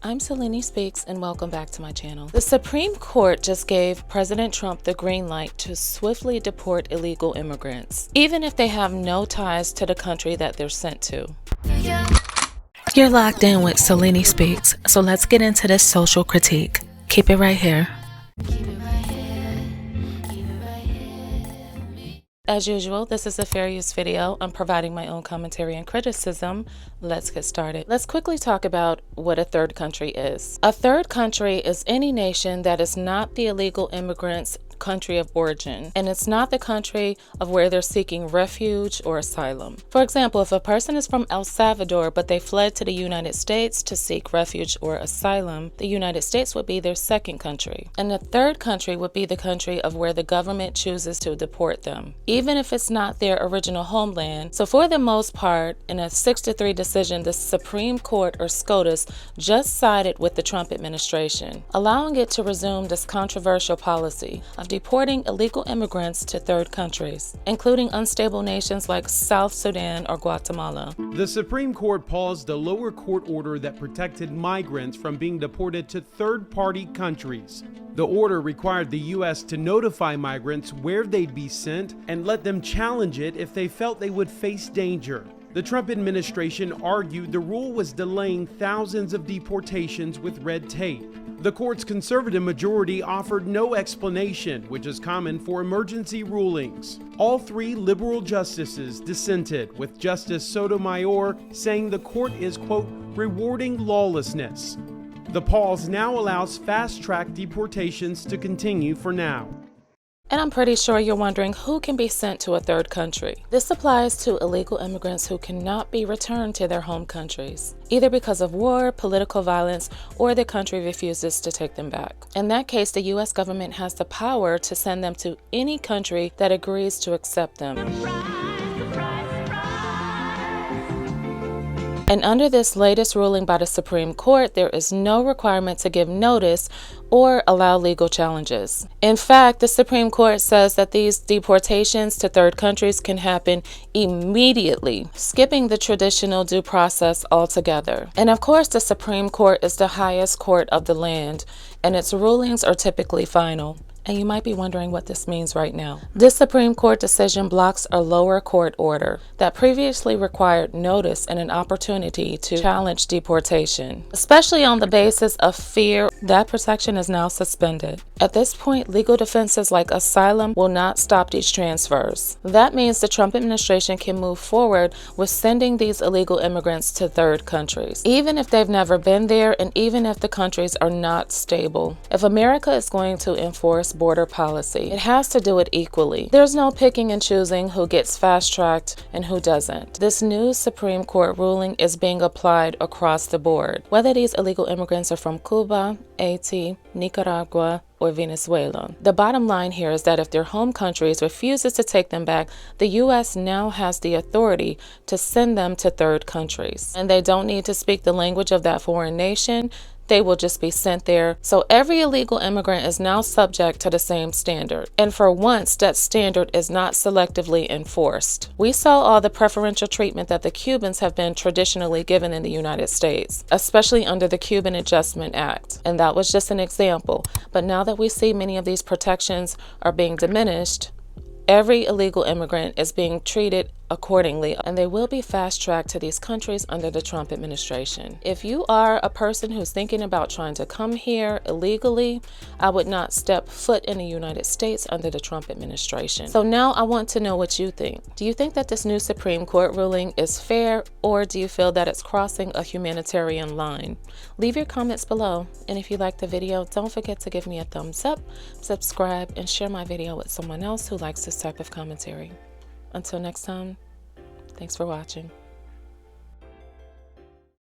I'm Selene Speaks and welcome back to my channel. The Supreme Court just gave President Trump the green light to swiftly deport illegal immigrants, even if they have no ties to the country that they're sent to. You're locked in with Selene Speaks, so let's get into this social critique. Keep it right here. As usual, this is a fair use video. I'm providing my own commentary and criticism. Let's get started. Let's quickly talk about what a third country is. A third country is any nation that is not the illegal immigrant's country of origin, and it's not the country of where they're seeking refuge or asylum. For example, if a person is from El Salvador but they fled to the United States to seek refuge or asylum, the United States would be their second country, and the third country would be the country of where the government chooses to deport them, even if it's not their original homeland. So for the most part, in a 6-3 decision, the Supreme Court, or SCOTUS, just sided with the Trump administration, allowing it to resume this controversial policy of deporting illegal immigrants to third countries, including unstable nations like South Sudan or Guatemala. The Supreme Court paused a lower court order that protected migrants from being deported to third-party countries. The order required the U.S. to notify migrants where they'd be sent and let them challenge it if they felt they would face danger. The Trump administration argued the rule was delaying thousands of deportations with red tape. The court's conservative majority offered no explanation, which is common for emergency rulings. All three liberal justices dissented, with Justice Sotomayor saying the court is, quote, rewarding lawlessness. The pause now allows fast-track deportations to continue for now. And I'm pretty sure you're wondering who can be sent to a third country. This applies to illegal immigrants who cannot be returned to their home countries, either because of war, political violence, or the country refuses to take them back. In that case, the U.S. government has the power to send them to any country that agrees to accept them. And under this latest ruling by the Supreme Court, there is no requirement to give notice or allow legal challenges. In fact, the Supreme Court says that these deportations to third countries can happen immediately, skipping the traditional due process altogether. And of course, the Supreme Court is the highest court of the land, and its rulings are typically final. And you might be wondering what this means right now. This Supreme Court decision blocks a lower court order that previously required notice and an opportunity to challenge deportation, especially on the basis of fear. That protection is now suspended. At this point, legal defenses like asylum will not stop these transfers. That means the Trump administration can move forward with sending these illegal immigrants to third countries, even if they've never been there and even if the countries are not stable. If America is going to enforce border policy, it has to do it equally. There's no picking and choosing who gets fast-tracked and who doesn't. This new Supreme Court ruling is being applied across the board, whether these illegal immigrants are from Cuba, Haiti, Nicaragua, or Venezuela. The bottom line here is that if their home countries refuses to take them back, the U.S. now has the authority to send them to third countries. And they don't need to speak the language of that foreign nation. They will just be sent there. So every illegal immigrant is now subject to the same standard. And for once, that standard is not selectively enforced. We saw all the preferential treatment that the Cubans have been traditionally given in the United States, especially under the Cuban Adjustment Act. And that was just an example. But now that we see many of these protections are being diminished, every illegal immigrant is being treated accordingly, and they will be fast-tracked to these countries under the Trump administration. If you are a person who's thinking about trying to come here illegally, I would not step foot in the United States under the Trump administration. So now I want to know what you think. Do you think that this new Supreme Court ruling is fair, or do you feel that it's crossing a humanitarian line? Leave your comments below, and if you liked the video, don't forget to give me a thumbs up, subscribe, and share my video with someone else who likes this type of commentary. Until next time, thanks for watching.